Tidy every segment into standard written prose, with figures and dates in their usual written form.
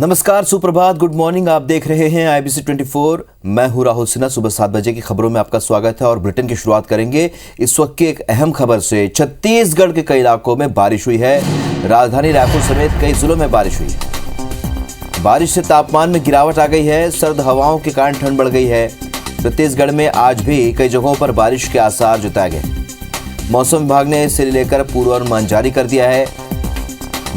नमस्कार, सुप्रभात, good morning. आप देख रहे हैं IBC 24। मैं हूं राहुल सिन्हा। सुबह 7 बजे की खबरों में आपका स्वागत है और बुलेटिन की शुरुआत करेंगे इस वक्त की एक अहम खबर से। छत्तीसगढ़ के कई इलाकों में बारिश हुई है। राजधानी रायपुर समेत कई जिलों में बारिश हुई है। बारिश से तापमान में गिरावट आ गई है। सर्द हवाओं के कारण ठंड बढ़ गई है। छत्तीसगढ़ में आज भी कई जगहों पर बारिश के आसार जताए गए। मौसम विभाग ने इसे लेकर पूर्वानुमान जारी कर दिया है।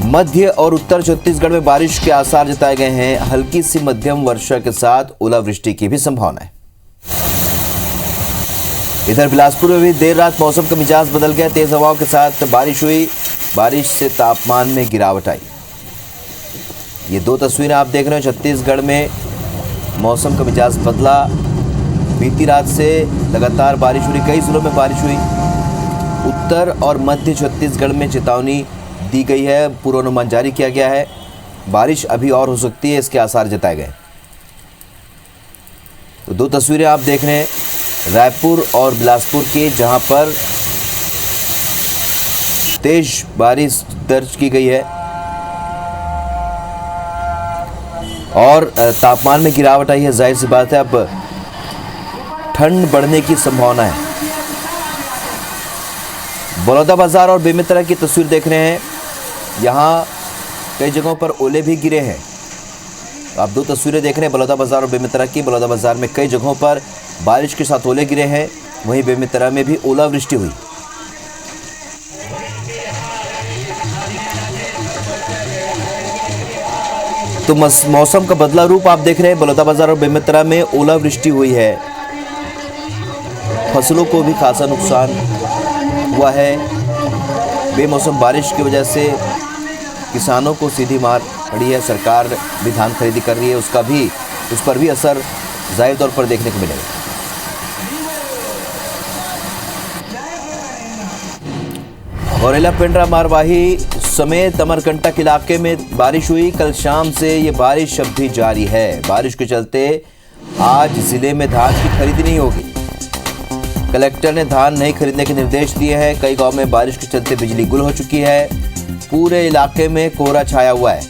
मध्य और उत्तर छत्तीसगढ़ में बारिश के आसार जताए गए हैं। हल्की सी मध्यम वर्षा के साथ ओलावृष्टि की भी संभावना है। इधर बिलासपुर में भी देर रात मौसम का मिजाज बदल गया। तेज हवाओं के साथ बारिश हुई। बारिश से तापमान में गिरावट आई। ये दो तस्वीरें आप देख रहे हैं। छत्तीसगढ़ में मौसम का मिजाज बदला। बीती रात से लगातार बारिश हुई। कई जिलों में बारिश हुई। उत्तर और मध्य छत्तीसगढ़ में चेतावनी दी गई है। पूर्वानुमान जारी किया गया है। बारिश अभी और हो सकती है, इसके आसार जताए गए। तो दो तस्वीरें आप देख रहे हैं रायपुर और बिलासपुर की, जहां पर तेज बारिश दर्ज की गई है और तापमान में गिरावट आई है। जाहिर सी बात है, अब ठंड बढ़ने की संभावना है। बलौदाबाजार और बेमेतरा की तस्वीर देख रहे हैं। यहाँ कई जगहों पर ओले भी गिरे हैं। आप दो तस्वीरें देख रहे हैं बलौदाबाजार और बेमेतरा की। बलौदाबाजार में कई जगहों पर बारिश के साथ ओले गिरे हैं। वहीं बेमेतरा में भी ओलावृष्टि हुई। तो मौसम का बदला रूप आप देख रहे हैं। बलौदाबाजार और बेमेतरा में ओलावृष्टि हुई है। फसलों को भी खासा नुकसान हुआ है। बेमौसम बारिश की वजह से किसानों को सीधी मार पड़ी है। सरकार भी धान खरीदी कर रही है, उस पर भी असर जाहिर तौर पर देखने को मिलेगा। गौरेला पेंड्रा मारवाही समेत अमरकंटक इलाके में बारिश हुई। कल शाम से ये बारिश अब भी जारी है। बारिश के चलते आज जिले में धान की खरीदी नहीं होगी। कलेक्टर ने धान नहीं खरीदने के निर्देश दिए हैं। कई गांव में बारिश के चलते बिजली गुल हो चुकी है। पूरे इलाके में कोहरा छाया हुआ है।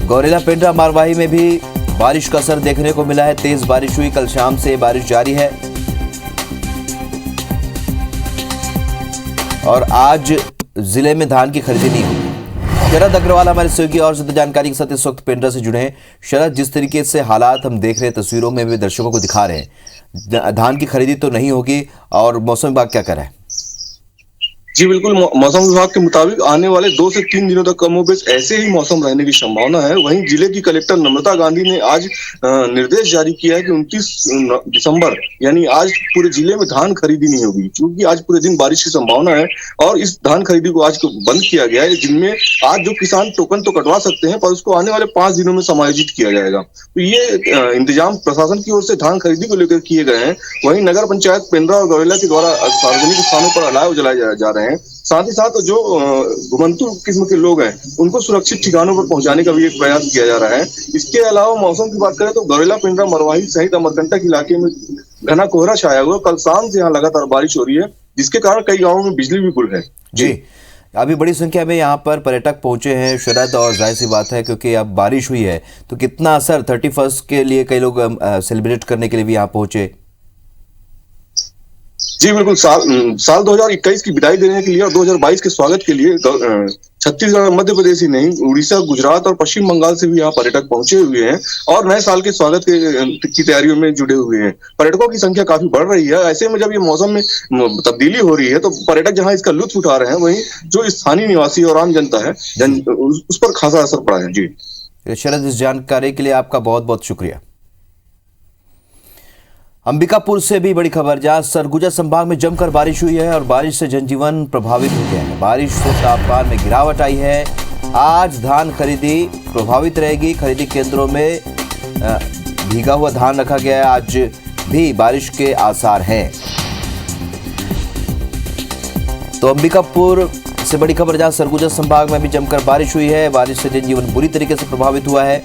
गौरेला पेंड्रा मारवाही में भी बारिश का असर देखने को मिला है। तेज बारिश हुई। कल शाम से बारिश जारी है और आज जिले में धान की खरीदी नहीं हुई। शरद अग्रवाल हमारे सहयोगी और ज्यादा जानकारी के साथ इस वक्त पेंड्रा से जुड़े हैं। शरद, जिस तरीके से हालात हम देख रहे हैं, तस्वीरों में भी दर्शकों को दिखा रहे हैं, धान की खरीदी तो नहीं होगी, और मौसम विभाग क्या कर रहा है? जी बिल्कुल, मौसम विभाग के मुताबिक आने वाले 2 से 3 दिनों तक कमोबेश ऐसे ही मौसम रहने की संभावना है। वहीं जिले की कलेक्टर नम्रता गांधी ने आज निर्देश जारी किया है कि 29 दिसंबर यानी आज पूरे जिले में धान खरीदी नहीं होगी, क्योंकि आज पूरे दिन बारिश की संभावना है और इस धान खरीदी को आज बंद किया गया है। जिनमें आज जो किसान टोकन तो कटवा सकते हैं, पर उसको आने वाले 5 दिनों में समायोजित किया जाएगा। तो ये इंतजाम प्रशासन की ओर से धान खरीदी को लेकर किए गए हैं। वहीं नगर पंचायत पेंड्रा और गौरेला के द्वारा सार्वजनिक स्थानों पर अलाव जलाए जा रहे हैं। साथ ही साथ जो घुमंतु किस्म के लोग हैं, उनको सुरक्षित ठिकानों पर पहुंचाने का भी एक प्रयास किया जा रहा है। इसके अलावा मौसम की बात करें तो गौरेला पेंड्रा मरवाही सहित अमरकंटक इलाके में घना कोहरा छाया हुआ। कल शाम से यहाँ लगातार बारिश हो रही है, जिसके कारण कई गांवों में बिजली भी गुल है। जी, अभी बड़ी संख्या में यहाँ पर पर्यटक पहुंचे हैं शरद, और जाहिर सी बात है क्योंकि अब बारिश हुई है तो कितना असर 31 के लिए कई लोग सेलिब्रेट करने के लिए भी यहाँ पहुंचे। जी बिल्कुल, साल 2021 की विदाई देने के लिए और 2022 के स्वागत के लिए छत्तीसगढ़, मध्य प्रदेश ही नहीं, उड़ीसा, गुजरात और पश्चिम बंगाल से भी यहाँ पर्यटक पहुंचे हुए हैं और नए साल के स्वागत की तैयारियों में जुड़े हुए हैं। पर्यटकों की संख्या काफी बढ़ रही है। ऐसे में जब ये मौसम में तब्दीली हो रही है तो पर्यटक जहाँ इसका लुत्फ उठा रहे हैं, वहीं जो स्थानीय निवासी और आम जनता है उस पर खासा असर पड़ा है। जी शरद, इस जानकारी के लिए आपका बहुत बहुत शुक्रिया। अंबिकापुर से भी बड़ी खबर, जहां सरगुजा संभाग में जमकर बारिश हुई है और बारिश से जनजीवन प्रभावित हो गया है। बारिश से तापमान में गिरावट आई है। आज धान खरीदी प्रभावित रहेगी। खरीदी केंद्रों में भीगा हुआ धान रखा गया है। आज भी बारिश के आसार हैं। तो अंबिकापुर से बड़ी खबर, जहां सरगुजा संभाग में भी जमकर बारिश हुई है। बारिश से जनजीवन बुरी तरीके से प्रभावित हुआ है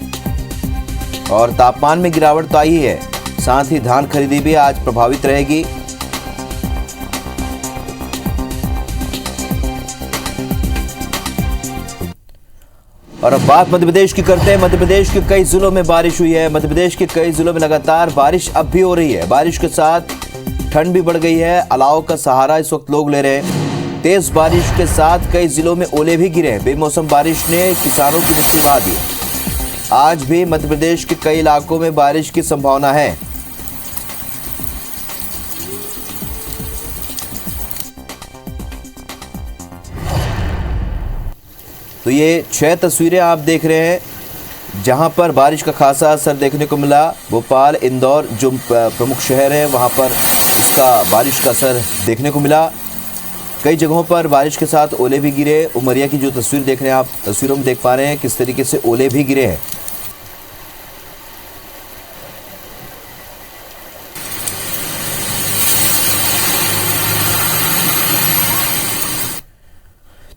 और तापमान में गिरावट तो आई है। साथ ही धान खरीदी भी आज प्रभावित रहेगी। और अब बात मध्य प्रदेश की करते हैं। मध्य प्रदेश के कई जिलों में बारिश हुई है। मध्य प्रदेश के कई जिलों में लगातार बारिश अब भी हो रही है। बारिश के साथ ठंड भी बढ़ गई है। अलाव का सहारा इस वक्त लोग ले रहे हैं। तेज बारिश के साथ कई जिलों में ओले भी गिरे हैं। बेमौसम बारिश ने किसानों की मुश्किल बढ़ा दी। आज भी मध्य प्रदेश के कई इलाकों में बारिश की संभावना है। तो ये 6 तस्वीरें आप देख रहे हैं जहां पर बारिश का खासा असर देखने को मिला। भोपाल, इंदौर जो प्रमुख शहर है वहां पर इसका बारिश का असर देखने को मिला। कई जगहों पर बारिश के साथ ओले भी गिरे। उमरिया की जो तस्वीर देख रहे हैं आप, तस्वीरों में देख पा रहे हैं किस तरीके से ओले भी गिरे हैं।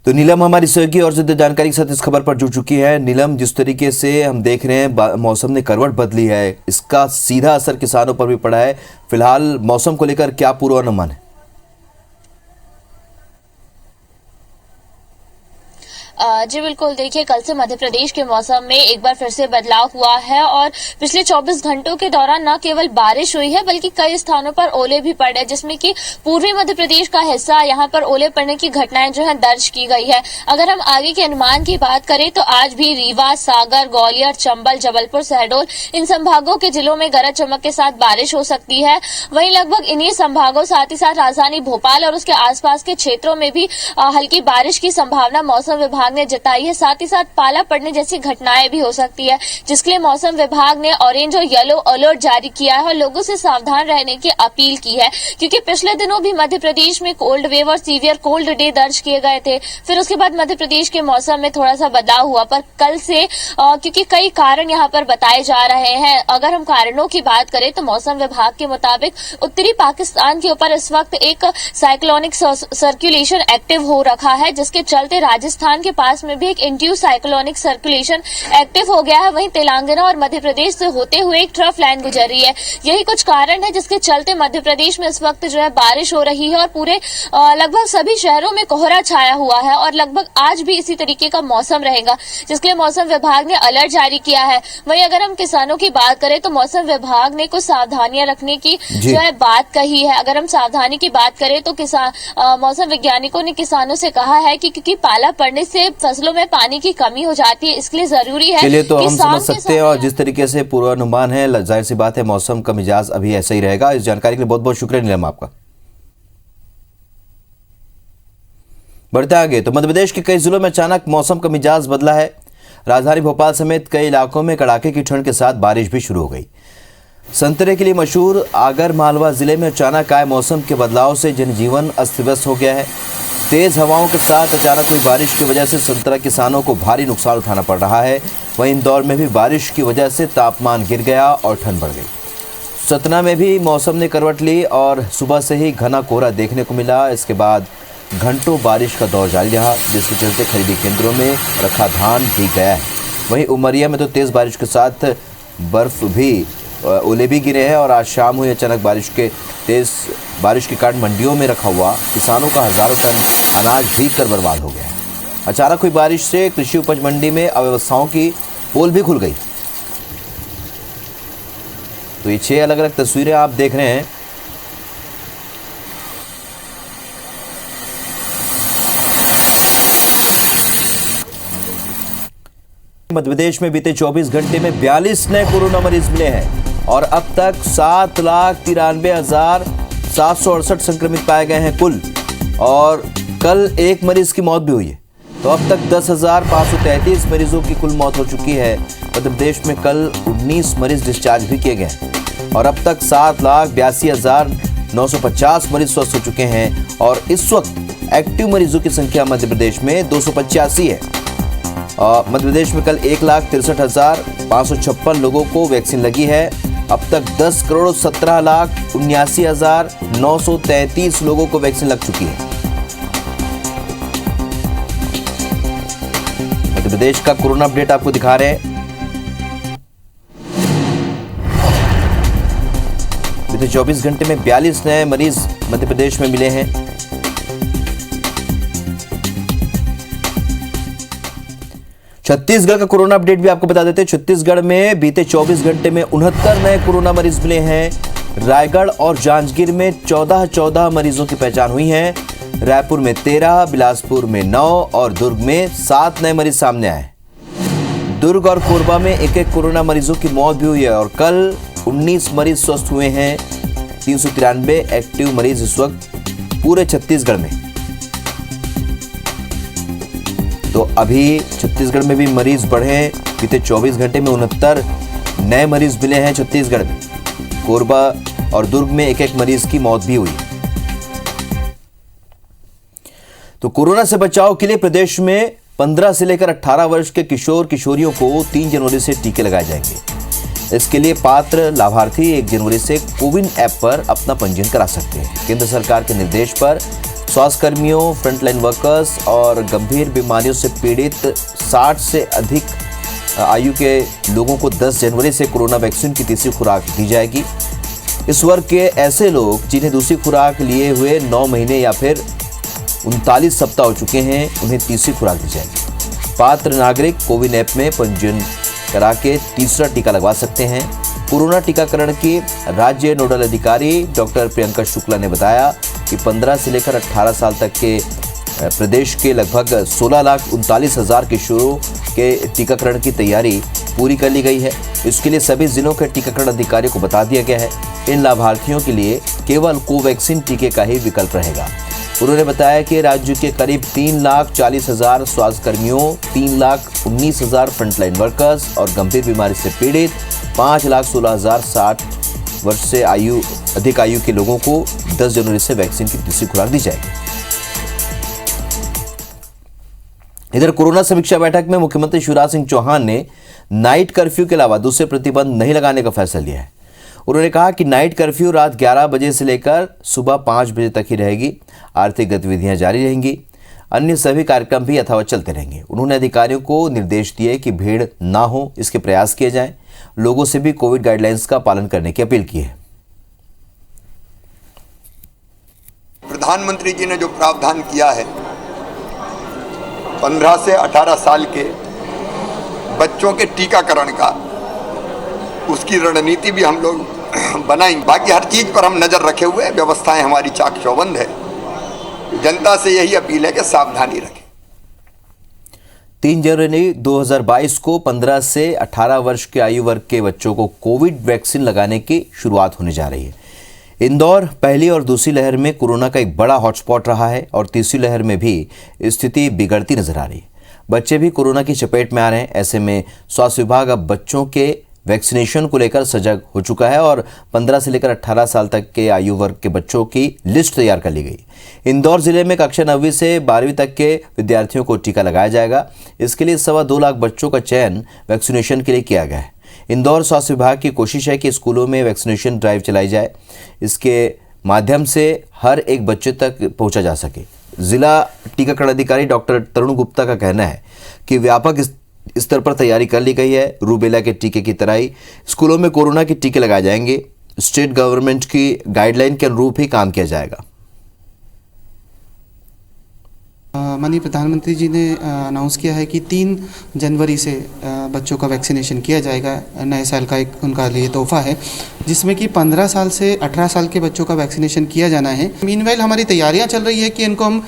तो नीलम हमारी सहयोगी और ज्यादा जानकारी के साथ इस खबर पर जुड़ चुकी है। नीलम, जिस तरीके से हम देख रहे हैं मौसम ने करवट बदली है, इसका सीधा असर किसानों पर भी पड़ा है। फिलहाल मौसम को लेकर क्या पूर्वानुमान है? जी बिल्कुल, देखिए कल से मध्य प्रदेश के मौसम में एक बार फिर से बदलाव हुआ है और पिछले 24 घंटों के दौरान न केवल बारिश हुई है बल्कि कई स्थानों पर ओले भी पड़े, जिसमें कि पूर्वी मध्य प्रदेश का हिस्सा यहाँ पर ओले पड़ने की घटनाएं जो है दर्ज की गई है। अगर हम आगे के अनुमान की बात करें तो आज भी रीवा, सागर, ग्वालियर, चंबल, जबलपुर, शहडोल इन संभागों के जिलों में गरज चमक के साथ बारिश हो सकती है। वहीं लगभग इन्हीं संभागों साथ ही साथ राजधानी भोपाल और उसके आसपास के क्षेत्रों में भी हल्की बारिश की संभावना मौसम विभाग ने जताई है। साथ ही साथ पाला पड़ने जैसी घटनाएं भी हो सकती है, जिसके लिए मौसम विभाग ने ऑरेंज और येलो अलर्ट जारी किया है और लोगों से सावधान रहने की अपील की है, क्योंकि पिछले दिनों भी मध्य प्रदेश में कोल्ड वेव और सीवियर कोल्ड डे दर्ज किए गए थे। फिर उसके बाद मध्य प्रदेश के मौसम में थोड़ा सा बदलाव हुआ, पर कल से क्योंकि कई कारण यहाँ पर बताए जा रहे हैं। अगर हम कारणों की बात करें तो मौसम विभाग के मुताबिक उत्तरी पाकिस्तान के ऊपर इस वक्त एक साइक्लोनिक सर्कुलेशन एक्टिव हो रखा है, जिसके चलते राजस्थान के पास में भी एक इंड्यूस साइक्लोनिक सर्कुलेशन एक्टिव हो गया है। वहीं तेलंगाना और मध्य प्रदेश से होते हुए एक ट्रफ लाइन गुजर रही है। यही कुछ कारण है जिसके चलते मध्य प्रदेश में इस वक्त जो है बारिश हो रही है और पूरे लगभग सभी शहरों में कोहरा छाया हुआ है और लगभग आज भी इसी तरीके का मौसम रहेगा, जिसके लिए मौसम विभाग ने अलर्ट जारी किया है। वहीं अगर हम किसानों की बात करें तो मौसम विभाग ने कुछ सावधानियां रखने की जो है बात कही है। अगर हम सावधानी की बात करें तो मौसम वैज्ञानिकों ने किसानों से कहा है कि क्योंकि पाला पड़ने से फसलों में पानी की कमी हो जाती है, इसलिए जरूरी है। चलिए, तो हम समझ सकते हैं और जिस तरीके से पूर्वानुमान है, जाहिर सी बात है मौसम का मिजाज अभी ऐसा ही रहेगा। इस जानकारी के लिए बहुत बहुत शुक्रिया नीलम आपका। बढ़ते आगे, तो मध्य प्रदेश के कई जिलों में अचानक मौसम का मिजाज बदला है। राजधानी भोपाल समेत कई इलाकों में कड़ाके की ठंड के साथ बारिश भी शुरू हो गई। संतरे के लिए मशहूर आगर मालवा जिले में अचानक आए मौसम के बदलाव से जनजीवन अस्त व्यस्त हो गया है। तेज हवाओं के साथ अचानक हुई बारिश की वजह से संतरा किसानों को भारी नुकसान उठाना पड़ रहा है। वहीं इंदौर में भी बारिश की वजह से तापमान गिर गया और ठंड बढ़ गई। सतना में भी मौसम ने करवट ली और सुबह से ही घना कोहरा देखने को मिला। इसके बाद घंटों बारिश का दौर जारी रहा, जिसके चलते खरीदी केंद्रों में रखा धान भीग गया है। वहीं उमरिया में तो तेज बारिश के साथ बर्फ भी ओले भी गिरे हैं और आज शाम हुई अचानक तेज बारिश के कारण मंडियों में रखा हुआ किसानों का हजारों टन अनाज भीग कर बर्बाद हो गया है। अचानक हुई बारिश से कृषि उपज मंडी में अव्यवस्थाओं की पोल भी खुल गई। तो ये 6 अलग अलग तस्वीरें आप देख रहे हैं। मध्य प्रदेश में बीते 24 घंटे में 42 नए कोरोना मरीज मिले हैं और अब तक 7,93,768 संक्रमित पाए गए हैं कुल, और कल एक मरीज की मौत भी हुई है। तो अब तक 10,533 मरीजों की कुल मौत हो चुकी है। मध्य प्रदेश में कल 19 मरीज डिस्चार्ज भी किए गए और अब तक 7,82,950 मरीज स्वस्थ हो चुके हैं और इस वक्त एक्टिव मरीजों की संख्या मध्य प्रदेश में 285 है। मध्य प्रदेश में कल 1,63,556 लोगों को वैक्सीन लगी है। अब तक 10,17,79,933 लोगों को वैक्सीन लग चुकी है। मध्य प्रदेश का कोरोना अपडेट आपको दिखा रहे हैं। बीते 24 घंटे में 42 नए मरीज मध्य प्रदेश में मिले हैं। छत्तीसगढ़ का कोरोना अपडेट भी आपको बता देते हैं। छत्तीसगढ़ में बीते 24 घंटे में 69 नए कोरोना मरीज मिले हैं। रायगढ़ और जांजगीर में 14 मरीजों की पहचान हुई है। रायपुर में 13, बिलासपुर में 9 और दुर्ग में 7 नए मरीज सामने आए। दुर्ग और कोरबा में एक कोरोना मरीजों की मौत भी हुई है और कल 19 मरीज स्वस्थ हुए हैं। 393 एक्टिव मरीज इस वक्त पूरे छत्तीसगढ़ में। तो अभी छत्तीसगढ़ में भी मरीज बढ़े। बीते 24 घंटे में 69 नए मरीज मिले हैं छत्तीसगढ़ में। कोरबा और दुर्ग में एक मरीज की मौत भी हुई। तो कोरोना से बचाव के लिए प्रदेश में 15 से लेकर 18 वर्ष के किशोर किशोरियों को 3 जनवरी से टीके लगाए जाएंगे। इसके लिए पात्र लाभार्थी 1 जनवरी से कोविन ऐप पर अपना पंजीयन करा सकते हैं। केंद्र सरकार के निर्देश पर स्वास्थ्य कर्मियों, फ्रंटलाइन वर्कर्स और गंभीर बीमारियों से पीड़ित 60 से अधिक आयु के लोगों को 10 जनवरी से कोरोना वैक्सीन की तीसरी खुराक दी जाएगी। इस वर्ग के ऐसे लोग जिन्हें दूसरी खुराक लिए हुए 9 महीने या फिर 39 सप्ताह हो चुके हैं, उन्हें तीसरी खुराक दी जाएगी। पात्र नागरिक कोविन ऐप में पंजीयन करा के तीसरा टीका लगवा सकते हैं। कोरोना टीकाकरण की राज्य नोडल अधिकारी डॉक्टर प्रियंका शुक्ला ने बताया कि 15 से लेकर 18 साल तक के प्रदेश के लगभग 16,39,000 किशोरों के टीकाकरण की तैयारी पूरी कर ली गई है। इसके लिए सभी जिलों के टीकाकरण अधिकारियों को बता दिया गया है। इन लाभार्थियों के लिए केवल कोवैक्सीन टीके का ही विकल्प रहेगा। उन्होंने बताया कि राज्य के करीब 3,40,000 स्वास्थ्य कर्मियों, 3,19,000 फ्रंटलाइन वर्कर्स और गंभीर बीमारी से पीड़ित 5,16,000 60 वर्ष से अधिक आयु के लोगों को 10 जनवरी से वैक्सीन की तीसरी खुराक दी जाएगी। इधर कोरोना समीक्षा बैठक में मुख्यमंत्री शिवराज सिंह चौहान ने नाइट कर्फ्यू के अलावा दूसरे प्रतिबंध नहीं लगाने का फैसला लिया है। उन्होंने कहा कि नाइट कर्फ्यू रात 11 बजे से लेकर सुबह 5 बजे तक ही रहेगी। आर्थिक गतिविधियां जारी रहेंगी। अन्य सभी कार्यक्रम भी यथावत चलते रहेंगे। उन्होंने अधिकारियों को निर्देश दिए कि भीड़ ना हो, इसके प्रयास किए जाएं। लोगों से भी कोविड गाइडलाइंस का पालन करने की अपील की है। प्रधानमंत्री जी ने जो प्रावधान किया है 15 से 18 साल के बच्चों के टीकाकरण का, उसकी रणनीति भी हम लोग बनाएंगे। बाकी हर चीज पर हम नजर रखे हुए हैं, व्यवस्थाएं हमारी चाक चौबंद है। जनता से यही अपील है कि सावधानी रखें। 3 जनवरी 2022 को 15 से 18 वर्ष के आयु वर्ग के बच्चों को कोविड वैक्सीन लगाने की शुरुआत होने जा रही है। इंदौर पहली और दूसरी लहर में कोरोना का एक बड़ा हॉटस्पॉट रहा है और तीसरी लहर में भी स्थिति बिगड़ती नजर आ रही है। बच्चे भी कोरोना की चपेट में आ रहे हैं। ऐसे में स्वास्थ्य विभाग अब बच्चों के वैक्सीनेशन को लेकर सजग हो चुका है और 15 से लेकर 18 साल तक के आयु वर्ग के बच्चों की लिस्ट तैयार कर ली गई। इंदौर जिले में कक्षा 9वीं से 12वीं तक के विद्यार्थियों को टीका लगाया जाएगा। इसके लिए 2.25 लाख बच्चों का चयन वैक्सीनेशन के लिए किया गया है। इंदौर स्वास्थ्य विभाग की कोशिश है कि स्कूलों में वैक्सीनेशन ड्राइव चलाई जाए। इसके माध्यम से हर एक बच्चे तक पहुंचा जा सके। जिला टीकाकरण अधिकारी डॉक्टर तरुण गुप्ता का कहना है कि व्यापक स्तर पर तैयारी कर ली गई है। रूबेला के टीके की तरह ही स्कूलों में कोरोना के टीके लगाए जाएंगे। स्टेट गवर्नमेंट की गाइडलाइन के अनुरूप ही काम किया जाएगा। माननीय प्रधानमंत्री जी ने अनाउंस किया है कि 3 जनवरी से बच्चों का वैक्सीनेशन किया जाएगा। नए साल का एक उनका लिए तोहफा है, जिसमें कि 15 साल से 18 साल के बच्चों का वैक्सीनेशन किया जाना है। मीनवाइल हमारी तैयारियां चल रही है कि इनको हम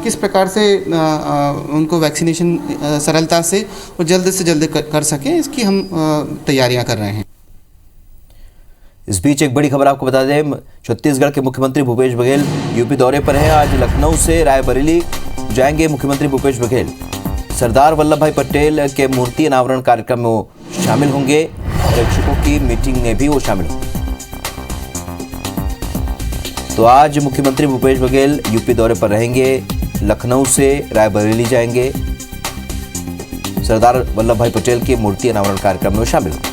किस प्रकार से उनको वैक्सीनेशन सरलता से और जल्द से जल्द कर सकें, इसकी हम तैयारियाँ कर रहे हैं। इस बीच एक बड़ी खबर आपको बता दें, छत्तीसगढ़ के मुख्यमंत्री भूपेश बघेल यूपी दौरे पर हैं। आज लखनऊ से रायबरेली जाएंगे मुख्यमंत्री भूपेश बघेल। सरदार वल्लभ भाई पटेल के मूर्ति अनावरण कार्यक्रम में वो शामिल होंगे। प्रेक्षकों की मीटिंग में भी वो शामिल होंगे। तो आज मुख्यमंत्री भूपेश बघेल यूपी दौरे पर रहेंगे। लखनऊ से रायबरेली जाएंगे। सरदार वल्लभ भाई पटेल की मूर्ति अनावरण कार्यक्रम में वो शामिल होंगे।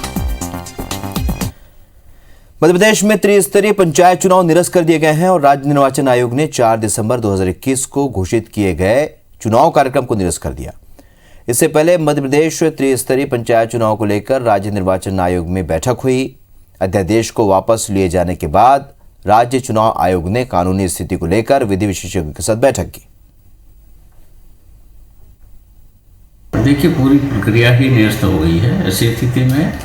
मध्य प्रदेश में त्रिस्तरीय पंचायत चुनाव निरस्त कर दिए गए हैं और राज्य निर्वाचन आयोग ने 4 दिसंबर 2021 को घोषित किए गए चुनाव कार्यक्रम को निरस्त कर दिया। इससे पहले मध्य प्रदेश त्रिस्तरीय पंचायत चुनाव को लेकर राज्य निर्वाचन आयोग में बैठक हुई। अध्यादेश को वापस लिए जाने के बाद राज्य चुनाव आयोग ने कानूनी स्थिति को लेकर विधि विशेषज्ञों के साथ बैठक की। देखिए, पूरी प्रक्रिया ही निरस्त हो गई है। ऐसी स्थिति में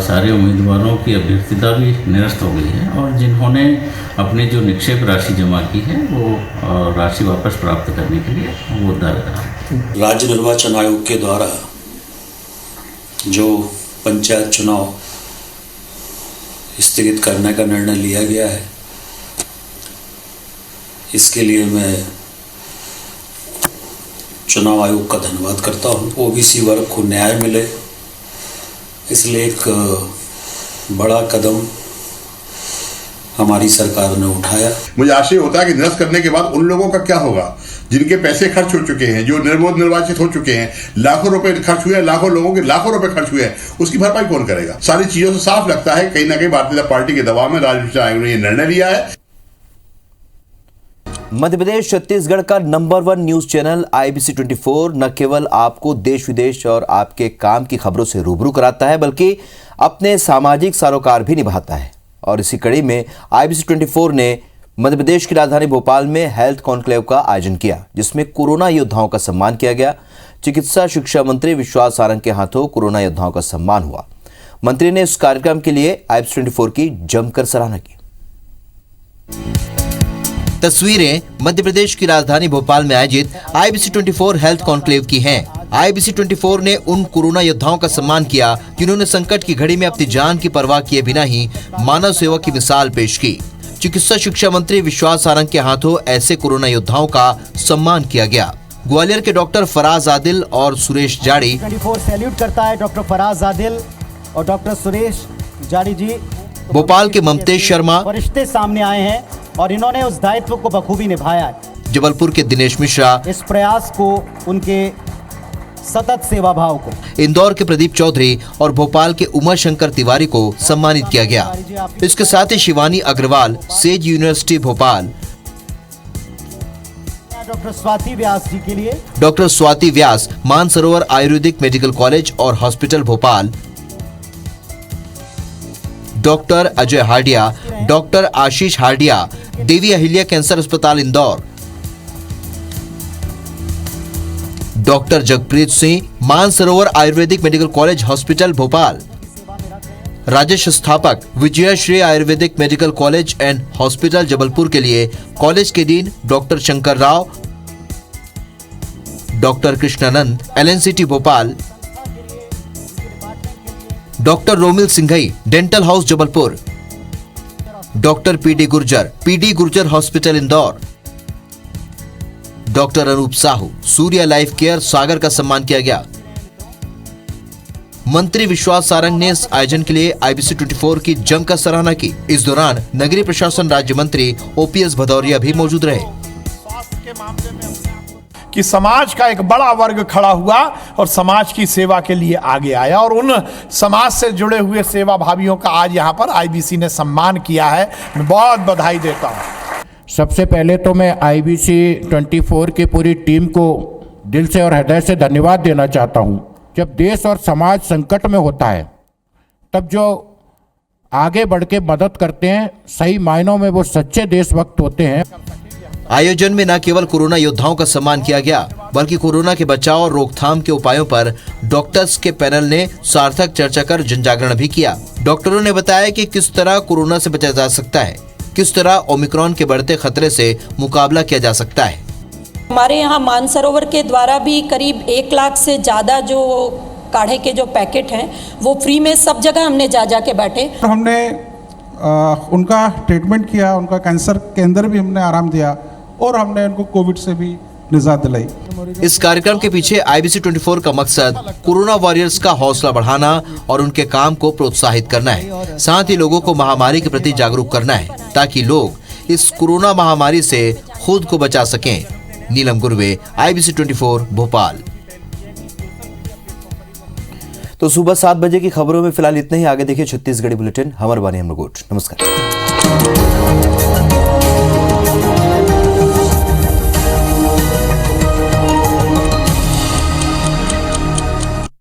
सारे उम्मीदवारों की अभ्यर्थता भी निरस्त हो गई है और जिन्होंने अपनी जो निक्षेप राशि जमा की है वो राशि वापस प्राप्त करने के लिए वो दर राज्य निर्वाचन आयोग के द्वारा जो पंचायत चुनाव स्थगित करने का निर्णय लिया गया है, इसके लिए मैं चुनाव आयोग का धन्यवाद करता हूँ। ओबीसी वर्ग को न्याय मिले, इसलिए एक बड़ा कदम हमारी सरकार ने उठाया। मुझे आशय होता है कि निरस्त करने के बाद उन लोगों का क्या होगा जिनके पैसे खर्च हो चुके हैं, जो निर्वाचित हो चुके हैं, लाखों रुपए खर्च हुए हैं, लाखों लोगों के लाखों रुपए खर्च हुए हैं, उसकी भरपाई कौन करेगा? सारी चीजों से साफ लगता है कहीं ना कहीं भारतीय जनता पार्टी के दबाव में राज्य निर्वाचन आयोग ने यह निर्णय लिया है। मध्य प्रदेश छत्तीसगढ़ का नंबर 1 न्यूज चैनल IBC 24 न केवल आपको देश विदेश और आपके काम की खबरों से रूबरू कराता है, बल्कि अपने सामाजिक सरोकार भी निभाता है। और इसी कड़ी में IBC 24 ने मध्य प्रदेश की राजधानी भोपाल में हेल्थ कॉन्क्लेव का आयोजन किया, जिसमें कोरोना योद्धाओं का सम्मान किया गया। चिकित्सा शिक्षा मंत्री विश्वास सारंग के हाथों कोरोना योद्धाओं का सम्मान हुआ। मंत्री ने इस कार्यक्रम के लिए IBC 24 की जमकर सराहना की। तस्वीरें मध्य प्रदेश की राजधानी भोपाल में आयोजित IBC 24 हेल्थ कॉन्क्लेव की हैं। IBC 24 ने उन कोरोना योद्धाओं का सम्मान किया जिन्होंने संकट की घड़ी में अपनी जान की परवाह किए बिना ही मानव सेवा की मिसाल पेश की। चिकित्सा शिक्षा मंत्री विश्वास सारंग के हाथों ऐसे कोरोना योद्धाओं का सम्मान किया गया। ग्वालियर के डॉक्टर फराज आदिल और सुरेश जाड़ी 24 सैल्यूट करता है डॉक्टर फराज आदिल और डॉक्टर सुरेश जाड़ी जी। भोपाल के ममतेज शर्मा फरिश्ते सामने आए हैं और इन्होंने उस दायित्व को बखूबी निभाया है। जबलपुर के दिनेश मिश्रा इस प्रयास को, उनके सतत सेवा भाव को। इंदौर के प्रदीप चौधरी और भोपाल के उमा शंकर तिवारी को सम्मानित किया गया। इसके साथ ही Shivani Agarwal Sage University Bhopal, doctor Swati Vyas ji के लिए doctor Swati Vyas Mansarovar ayurvedic medical college और hospital Bhopal, doctor Ajay Hardia, doctor Ashish Hardia Devi Ahilya cancer अस्पताल Indore, doctor Jagpreet Singh Mansarovar ayurvedic medical college hospital Bhopal, Rajesh Sthapak Vijayashree ayurvedic medical college and hospital Jabalpur के लिए कॉलेज के dean doctor Shankar Rao, doctor Krishnanand LNCT Bhopal, doctor Romil Singhai dental house Jabalpur, doctor PD Gurjar hospital Indore, doctor Anup Sahu Surya life care Sagar का सम्मान किया गया। मंत्री विश्वास सारंग ने इस आयोजन के लिए IBC 24 की जमकर सराहना की। इस दौरान नगरीय प्रशासन राज्य मंत्री OPS भदौरिया भी मौजूद रहे। कि समाज का एक बड़ा वर्ग खड़ा हुआ और समाज की सेवा के लिए आगे आया और उन समाज से जुड़े हुए सेवा भावियों का आज यहाँ पर IBC ने सम्मान किया है। मैं बहुत बधाई देता हूँ। सबसे पहले तो मैं IBC 24 की पूरी टीम को दिल से और हृदय से धन्यवाद देना चाहता हूँ। जब देश और समाज संकट में होता है तब जो आगे बढ़ के मदद करते हैं, सही मायनों में वो सच्चे देशभक्त होते हैं। आयोजन में न केवल कोरोना योद्धाओं का सम्मान किया गया, बल्कि कोरोना के बचाव और रोकथाम के उपायों पर डॉक्टर्स के पैनल ने सार्थक चर्चा कर जनजागरण भी किया। डॉक्टरों ने बताया कि किस तरह कोरोना से बचा जा सकता है, किस तरह ओमिक्रॉन के बढ़ते खतरे से मुकाबला किया जा सकता है। हमारे यहाँ मानसरोवर के द्वारा भी करीब 1 लाख से ज़्यादा जो काढ़े के जो पैकेट हैं वो फ्री में सब जगह हमने जा के बैठे। हमने उनका ट्रीटमेंट किया, उनका कैंसर के अंदर भी हमने आराम दिया और हमने उनको कोविड से भी निजात दिलाई। इस कार्यक्रम के पीछे IBC 24 का मकसद कोरोना वॉरियर्स का हौसला बढ़ाना और उनके काम को प्रोत्साहित करना है। साथ ही लोगों को महामारी के प्रति जागरूक करना है ताकि लोग इस कोरोना महामारी से खुद को बचा सकें। नीलम गुरवे, IBC 24 भोपाल। तो सुबह 7 बजे की खबरों में फिलहाल इतना ही। आगे देखिए छत्तीसगढ़ी बुलेटिन। हमर बानी हम लोग। नमस्कार।